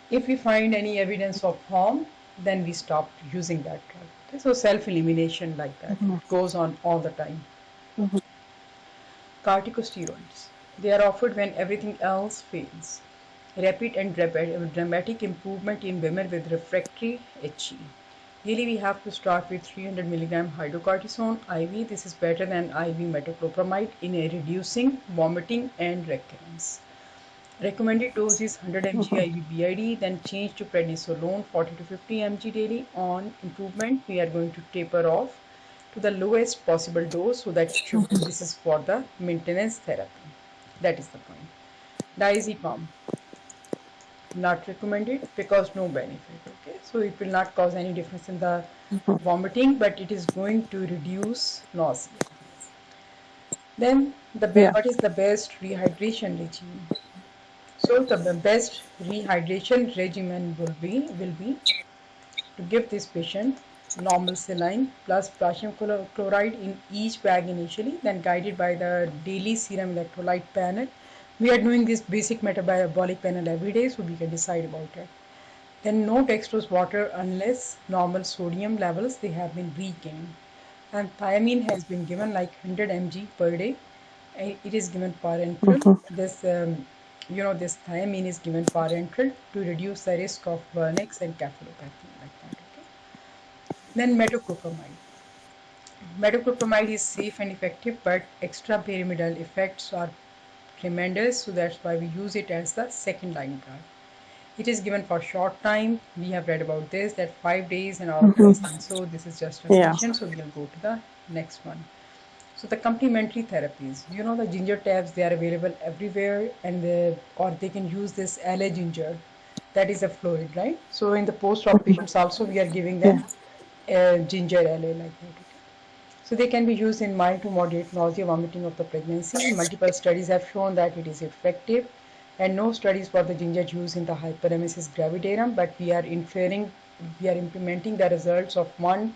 If we find any evidence of harm, then we stop using that drug. Okay, so self-elimination like that. It goes on all the time. Corticosteroids. They are offered when everything else fails. Rapid and dramatic improvement in women with refractory HE. Really, we have to start with 300 milligram hydrocortisone IV. This is better than IV metoclopramide in reducing vomiting and recurrence. Recommended dose is 100 mg IV BID, then change to prednisolone 40 to 50 mg daily. On improvement, we are going to taper off to the lowest possible dose so that this is for the maintenance therapy. That is the point. Diazepam, not recommended because no benefit. Okay, so it will not cause any difference in the vomiting, but it is going to reduce nausea. Then what is the best rehydration regime? So the best rehydration regimen will be to give this patient normal saline plus potassium chloride in each bag initially, then guided by the daily serum electrolyte panel. We are doing this basic metabolic panel every day, so we can decide about it. Then no dextrose water unless normal sodium levels they have been regained. And thiamine has been given like 100 mg per day. It is given parenteral. This thiamine is given parenteral to reduce the risk of Wernicke's and capillopathy like that. Okay. Then metoclopramide. Metoclopramide is safe and effective, but extrapyramidal effects are tremendous, so that's why we use it as the second line drug. It is given for short time. We have read about this, that 5 days and all kinds of things. So this is just a session. So we'll go to the next one. So the complementary therapies, the ginger tabs, they are available everywhere, and or they can use this LA ginger. That is a fluid, right? So in the post-op patients also, we are giving them ginger LA like that. Okay? So they can be used in mild to moderate nausea, vomiting of the pregnancy. Multiple studies have shown that it is effective, and no studies for the ginger use in the hyperemesis gravidarum, but we are implementing the results of one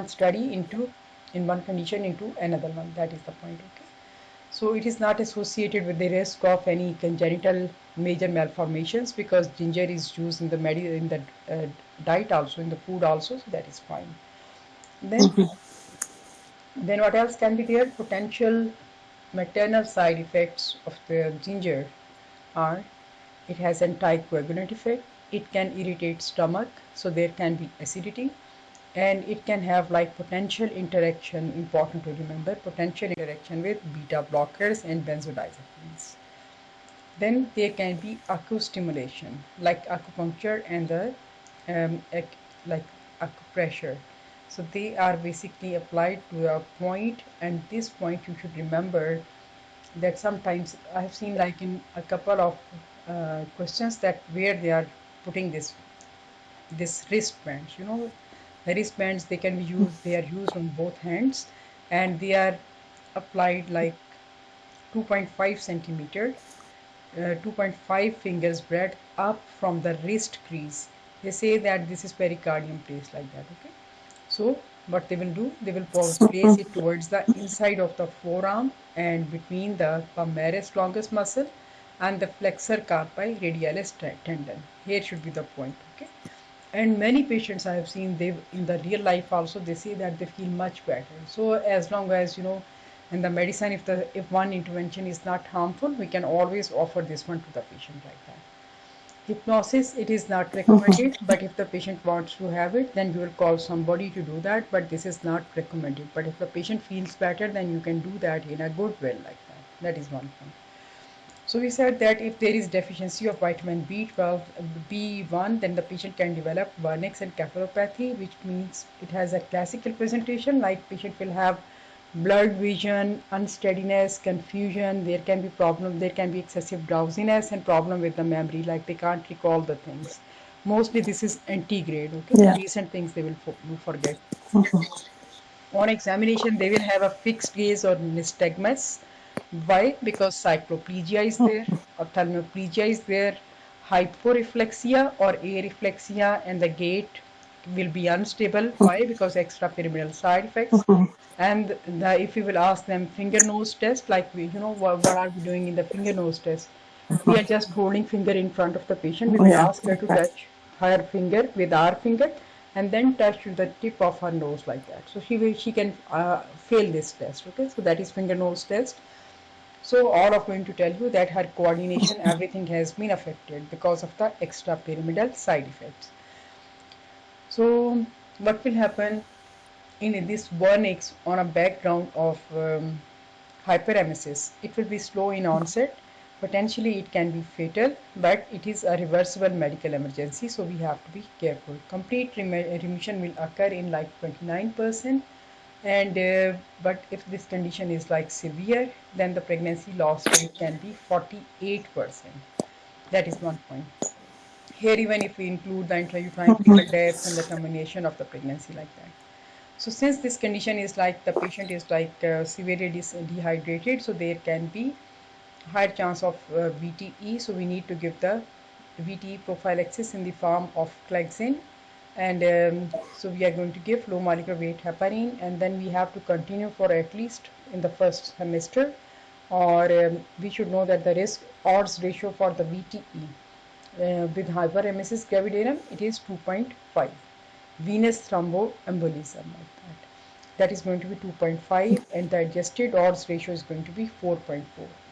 study in one condition into another one. That is the point. Okay. So it is not associated with the risk of any congenital major malformations because ginger is used in the diet also, in the food also, so that is fine. Then what else can be there? Potential maternal side effects of the ginger are it has anticoagulant effect, it can irritate stomach, so there can be acidity, and it can have like potential interaction, important to remember, potential interaction with beta blockers and benzodiazepines. Then there can be acustimulation like acupuncture and like acupressure. So they are basically applied to a point, and this point you should remember that sometimes I have seen like in a couple of questions that where they are putting this wristbands. The wristbands, they can be used. They are used on both hands, and they are applied like 2.5 centimeter, 2.5 fingers breadth up from the wrist crease. They say that this is pericardium placed like that. Okay. So what they will do, they will place it towards the inside of the forearm and between the palmaris longus muscle and the flexor carpi radialis tendon. Here should be the point. Okay. And many patients I have seen, they in the real life also, they say that they feel much better. So as long as in the medicine, if one intervention is not harmful, we can always offer this one to the patient like that. Hypnosis, it is not recommended, but if the patient wants to have it, then you will call somebody to do that, but this is not recommended. But if the patient feels better, then you can do that in a good way like that. That is one point. So we said that if there is deficiency of vitamin B12, B1, then the patient can develop Wernicke's and capillopathy, which means it has a classical presentation, like patient will have blurred vision, unsteadiness, confusion. There can be excessive drowsiness and problem with the memory, like they can't recall the things. Mostly this is antegrade. Okay, the recent things they will forget. On examination, they will have a fixed gaze or nystagmus. Why? Because cycloplegia is there, ophthalmoplegia is there, hyporeflexia or areflexia, and the gait will be unstable. Why? Because extrapyramidal side effects. And if you will ask them finger nose test, like what are we doing in the finger nose test? We are just holding finger in front of the patient. We will ask her to touch her finger with our finger, and then touch to the tip of her nose like that. So she can fail this test. Okay, so that is finger nose test. So all of going to tell you that her coordination, everything has been affected because of the extrapyramidal side effects. So what will happen in this vernix on a background of hyperemesis? It will be slow in onset. Potentially it can be fatal, but it is a reversible medical emergency, so we have to be careful. Complete remission will occur in like 29%, and but if this condition is like severe, then the pregnancy loss rate can be 48%. That is one point. Here, even if we include the intrauterine fetal deaths and the termination of the pregnancy like that. So since this condition is like the patient is like severely dehydrated, so there can be higher chance of VTE. So we need to give the VTE prophylaxis in the form of Clexane, and so we are going to give low molecular weight heparin, and then we have to continue for at least in the first semester, or we should know that the risk odds ratio for the VTE with hyperemesis gravidarum, it is 2.5. Venous thromboembolism like that. That is going to be 2.5, and the adjusted odds ratio is going to be 4.4.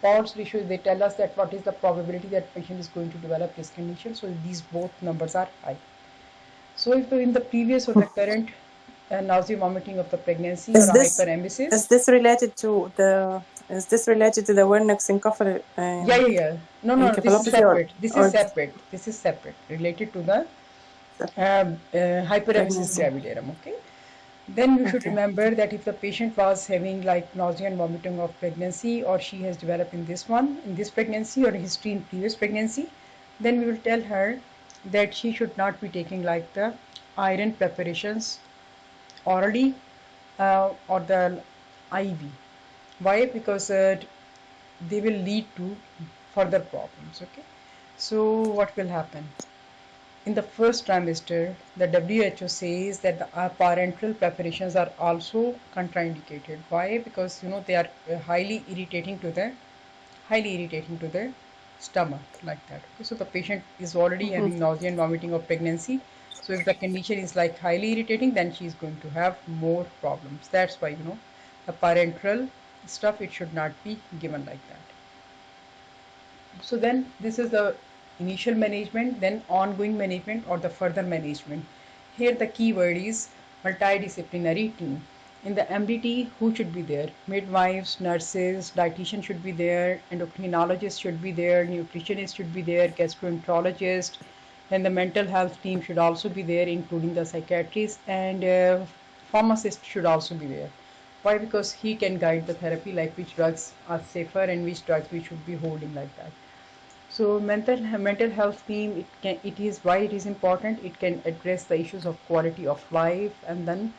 Odds ratio, they tell us that what is the probability that patient is going to develop this condition. So these both numbers are high. So if in the previous or the current nausea vomiting of the pregnancy or Is this related to the Wernicke's yeah. No, this is encephalopathy separate. This is or separate. This is separate related to the hyperemesis pregnancy? gravidarum. Okay. Then you should Okay. remember that if the patient was having like nausea and vomiting of pregnancy, or she has developed in this pregnancy, or history in previous pregnancy, then we will tell her that she should not be taking like the iron preparations orally or the IV. Why? Because they will lead to further problems. Okay. So what will happen? In the first trimester, the WHO says that the parenteral preparations are also contraindicated. Why? Because they are highly irritating to the stomach like that. Okay, so the patient is already having nausea and vomiting of pregnancy. So if the condition is like highly irritating, then she is going to have more problems. That's why the parenteral stuff, it should not be given like that. So then this is the initial management, then ongoing management or the further management. Here the key word is multidisciplinary team. In the MDT, who should be there? Midwives, nurses, dietitian should be there, endocrinologist should be there, nutritionist should be there, gastroenterologist, then the mental health team should also be there, including the psychiatrist, and pharmacist should also be there. Why? Because he can guide the therapy, like which drugs are safer and which drugs we should be holding like that. So mental health team, it is why it is important. It can address the issues of quality of life, and then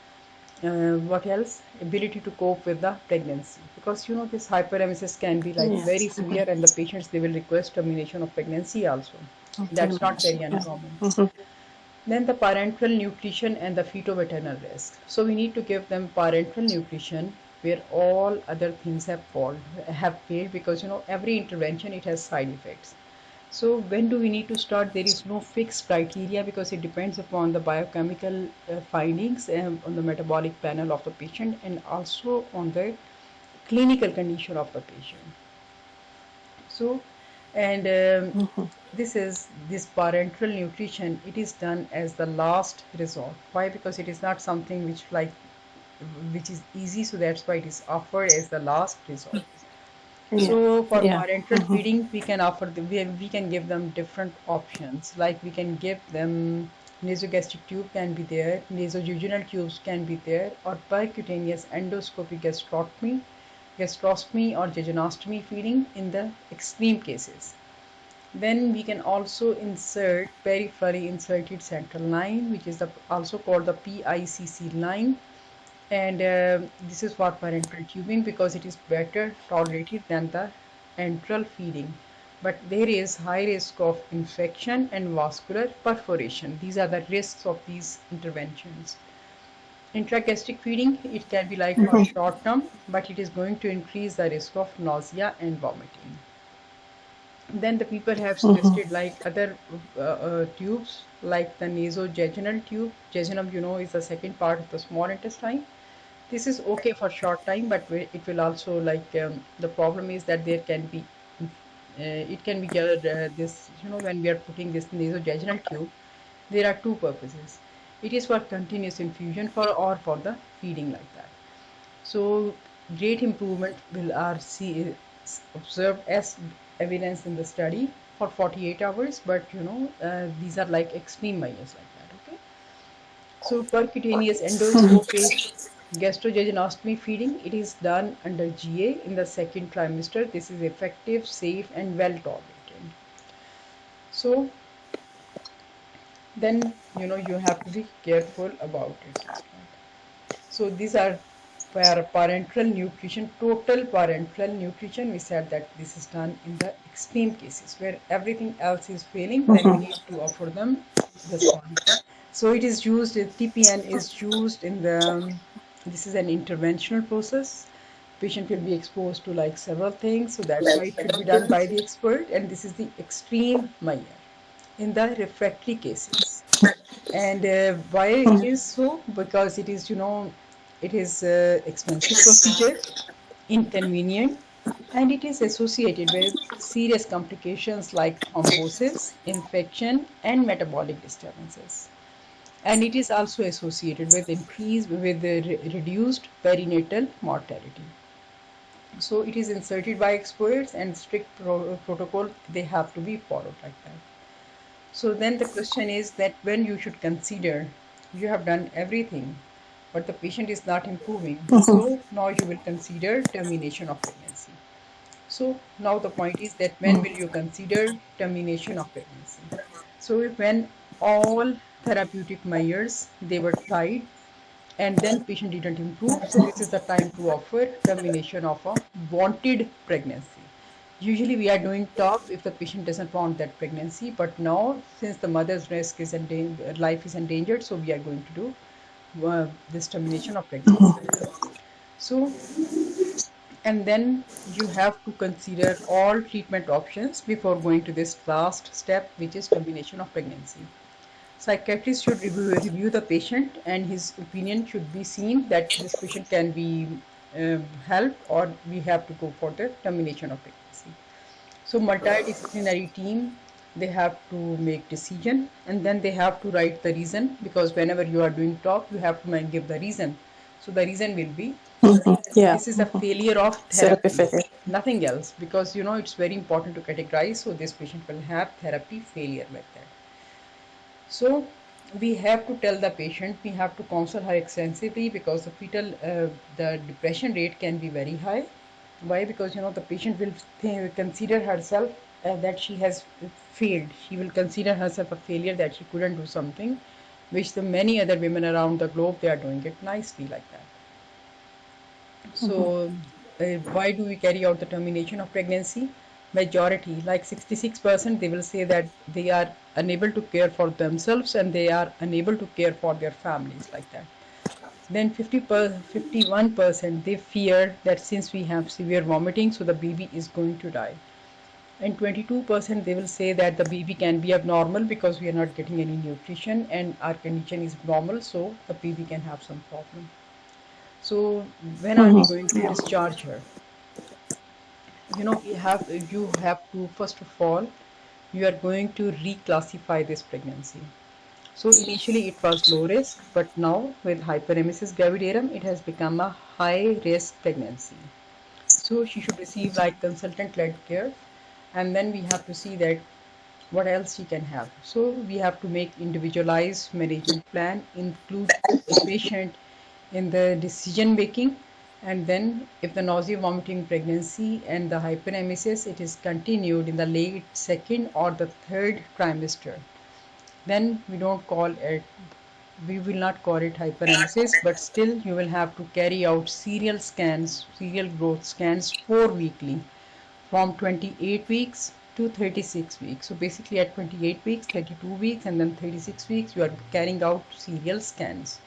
what else? Ability to cope with the pregnancy, because this hyperemesis can be like very severe, and the patients, they will request termination of pregnancy also. That's not very uncommon. Then the parenteral nutrition and the feto-maternal risk. So we need to give them parenteral nutrition where all other things have failed, because every intervention, it has side effects. So when do we need to start? There is no fixed criteria, because it depends upon the biochemical findings on the metabolic panel of the patient, and also on the clinical condition of the patient. So, and this parenteral nutrition, it is done as the last resort. Why? Because it is not something which is easy, so that's why it is offered as the last resort. So for parenteral feeding, we can we can give them different options. Like we can give them nasogastric tube can be there, nasojejunal tubes can be there, or percutaneous endoscopic gastrostomy or jejunostomy feeding in the extreme cases. Then we can also insert peripherally inserted central line, which is also called the PICC line. And this is for parenteral tubing, because it is better tolerated than the enteral feeding. But there is high risk of infection and vascular perforation. These are the risks of these interventions. Intragastric feeding, it can be like for short term, but it is going to increase the risk of nausea and vomiting. Then the people have suggested like other tubes like the nasojejunal tube. Jejunum, is the second part of the small intestine. This is okay for short time, but it will also like the problem is that there can be it can be this when we are putting this nasojejunal tube, there are two purposes. It is for continuous infusion or for the feeding like that. So great improvement will are observed as evidence in the study for 48 hours, but these are like extreme measures like that. Okay. So percutaneous endoscopic gastrojejunostomy feeding, it is done under GA in the second trimester. This is effective, safe, and well tolerated. So then you have to be careful about it. So these are parenteral nutrition, total parenteral nutrition. We said that this is done in the extreme cases where everything else is failing, then we need to offer them this one. So it is used, TPN is used in the, this is an interventional process. Patient will be exposed to like several things, so that's why it should be done by the expert, and this is the extreme measure in the refractory cases. And why it is so? Because it is, it is expensive procedure, inconvenient, and it is associated with serious complications like thrombosis, infection, and metabolic disturbances. And it is also associated with reduced perinatal mortality. So it is inserted by experts, and strict protocol they have to be followed like that. So then the question is that when you should consider, you have done everything, but the patient is not improving. So now you will consider termination of pregnancy. So now the point is that when will you consider termination of pregnancy? So when all therapeutic measures they were tried and then patient didn't improve, so this is the time to offer termination of a wanted pregnancy. Usually we are doing TOP if the patient doesn't want that pregnancy, but now since the mother's risk is life is endangered, so we are going to do this termination of pregnancy. So, and then you have to consider all treatment options before going to this last step, which is termination of pregnancy. Psychiatrist should review the patient, and his opinion should be seen that this patient can be helped, or we have to go for the termination of pregnancy. So multidisciplinary team, they have to make decision, and then they have to write the reason, because whenever you are doing talk, you have to give the reason. So the reason will be Yeah. this is a failure of Therapy therapy, failure. nothing else, because it's very important to categorize. So this patient will have therapy failure like that. So we have to tell the patient, we have to counsel her extensively, because the the depression rate can be very high. Why? Because the patient will consider herself that she has failed. She will consider herself a failure, that she couldn't do something, which the many other women around the globe, they are doing it nicely like that. So, why do we carry out the termination of pregnancy? Majority, like 66%, they will say that they are unable to care for themselves and they are unable to care for their families like that. Then 51%, they fear that since we have severe vomiting, so the baby is going to die. And 22%, they will say that the baby can be abnormal because we are not getting any nutrition and our condition is normal, so the baby can have some problem. So when are we going to discharge her? You have to, first of all, you are going to reclassify this pregnancy. So initially it was low risk, but now with hyperemesis gravidarum, it has become a high risk pregnancy. So she should receive like consultant led care, and then we have to see that what else she can have. So we have to make individualized management plan, include the patient in the decision making, and then if the nausea vomiting pregnancy and the hyperemesis it is continued in the late second or the third trimester, then we will not call it hyperemesis, but still you will have to carry out serial growth scans 4 weekly from 28 weeks to 36 weeks. So basically at 28 weeks, 32 weeks, and then 36 weeks, you are carrying out serial scans.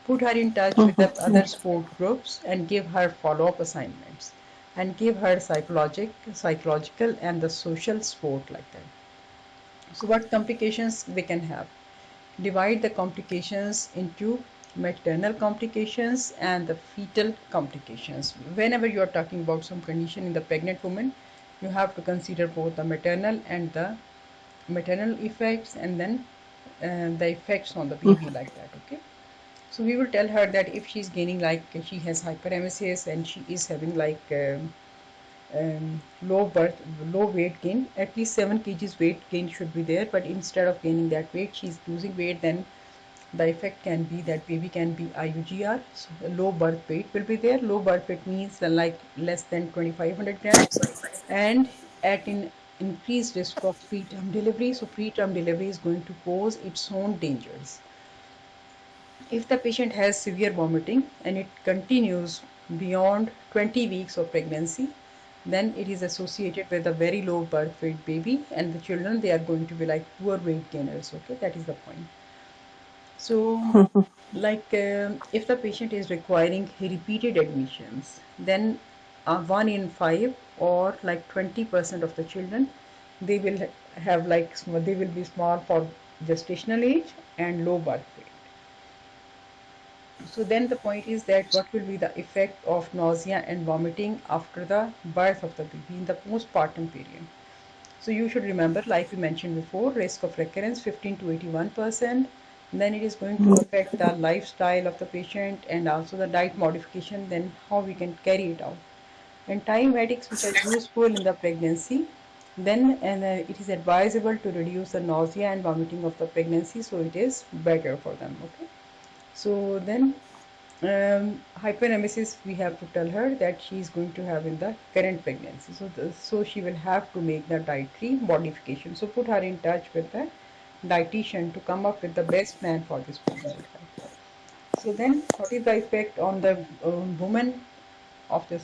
Put her in touch with the other sport groups and give her follow-up assignments. and give her psychological and the social support like that. So what complications they can have? Divide the complications into maternal complications and the fetal complications. Whenever you are talking about some condition in the pregnant woman, you have to consider both the maternal and the maternal effects, and then the effects on the baby like that. Okay, so we will tell her that if she's gaining, like she has hyperemesis and she is having like low weight gain, at least 7 kgs weight gain should be there, but instead of gaining that weight she's losing weight, then the effect can be that baby can be IUGR, so low birth weight will be there. Low birth weight means like less than 2500 grams, and at an increased risk of preterm delivery. So preterm delivery is going to pose its own dangers. If the patient has severe vomiting and it continues beyond 20 weeks of pregnancy, then it is associated with a very low birth weight baby, and the children, they are going to be like poor weight gainers. Okay, that is the point. So like if the patient is requiring repeated admissions, then 1 in 5 or like 20% of the children, they will have like they will be small for gestational age and low birth weight. So then the point is that what will be the effect of nausea and vomiting after the birth of the baby in the postpartum period. So you should remember, like we mentioned before, risk of recurrence 15 to 81%. Then it is going to affect the lifestyle of the patient and also the diet modification, then how we can carry it out. Antiemetics which are useful in the pregnancy, then it is advisable to reduce the nausea and vomiting of the pregnancy, so it is better for them. Okay, so then hyperemesis, we have to tell her that she is going to have in the current pregnancy, so she will have to make the dietary modification. So put her in touch with the dietitian to come up with the best plan for this pregnant life. So then what is the effect on the woman of this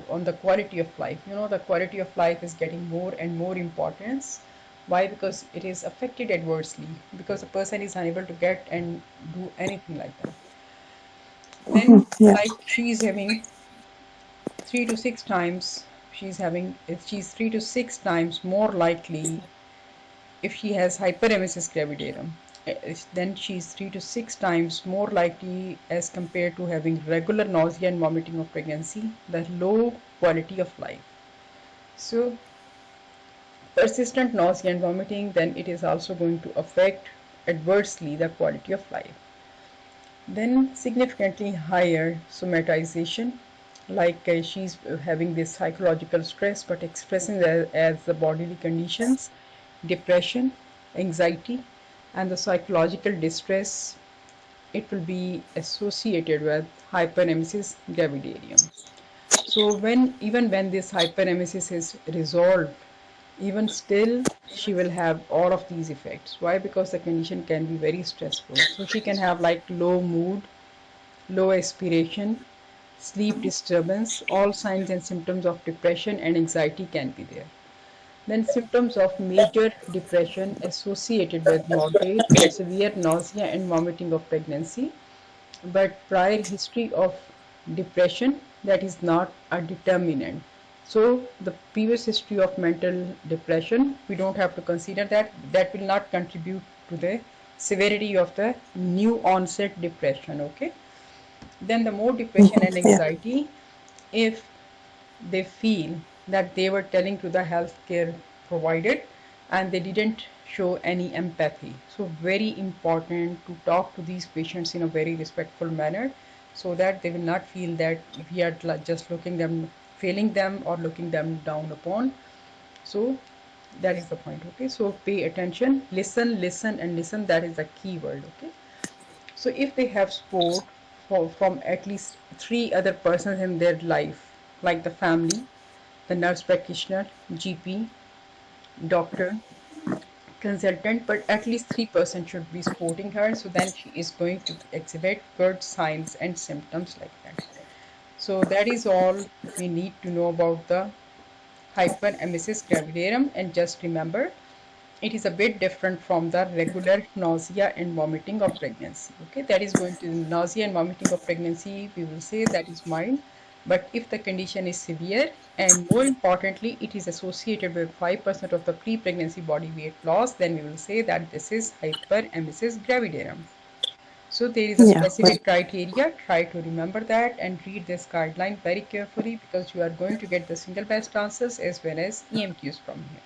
on the quality of life? You know, the quality of life is getting more and more importance. Why? Because it is affected adversely, because a person is unable to get and do anything like that. Then Yeah. like she's having 3 to 6 times, if she's 3 to 6 times more likely, if she has hyperemesis gravidarum, then she's 3 to 6 times more likely as compared to having regular nausea and vomiting of pregnancy, the low quality of life. So persistent nausea and vomiting, then it is also going to affect adversely the quality of life. Then significantly higher somatization, like she's having this psychological stress but expressing that as the bodily conditions, depression, anxiety, and the psychological distress, it will be associated with hyperemesis gravidarum. So even when this hyperemesis is resolved, even still she will have all of these effects. Why? Because the condition can be very stressful. So she can have like low mood, low aspiration, sleep disturbance, all signs and symptoms of depression and anxiety can be there. Then symptoms of major depression associated with moderate to severe nausea and vomiting of pregnancy, but prior history of depression, that is not a determinant. So the previous history of mental depression, we don't have to consider that. That will not contribute to the severity of the new onset depression. Okay. Then the more depression and Yeah. anxiety, if they feel that they were telling to the healthcare provider and they didn't show any empathy. So very important to talk to these patients in a very respectful manner, so that they will not feel that we are just looking them, failing them or looking them down upon. So that is the point. Okay, so pay attention, listen and listen, that is the key word. Okay, so if they have support from at least 3 other persons in their life, like the family, the nurse practitioner, GP, doctor, consultant, but at least 3% should be supporting her, so then she is going to exhibit good signs and symptoms like that. So that is all we need to know about the hyperemesis gravidarum. And just remember, it is a bit different from the regular nausea and vomiting of pregnancy. Okay, that is going to nausea and vomiting of pregnancy, we will say that is mild, But if the condition is severe and more importantly it is associated with 5% of the pre-pregnancy body weight loss, then we will say that this is hyperemesis gravidarum. So there is a Yeah, well, specific criteria. Try to remember that and read this guideline very carefully because you are going to get the single best answers as well as EMQs from here.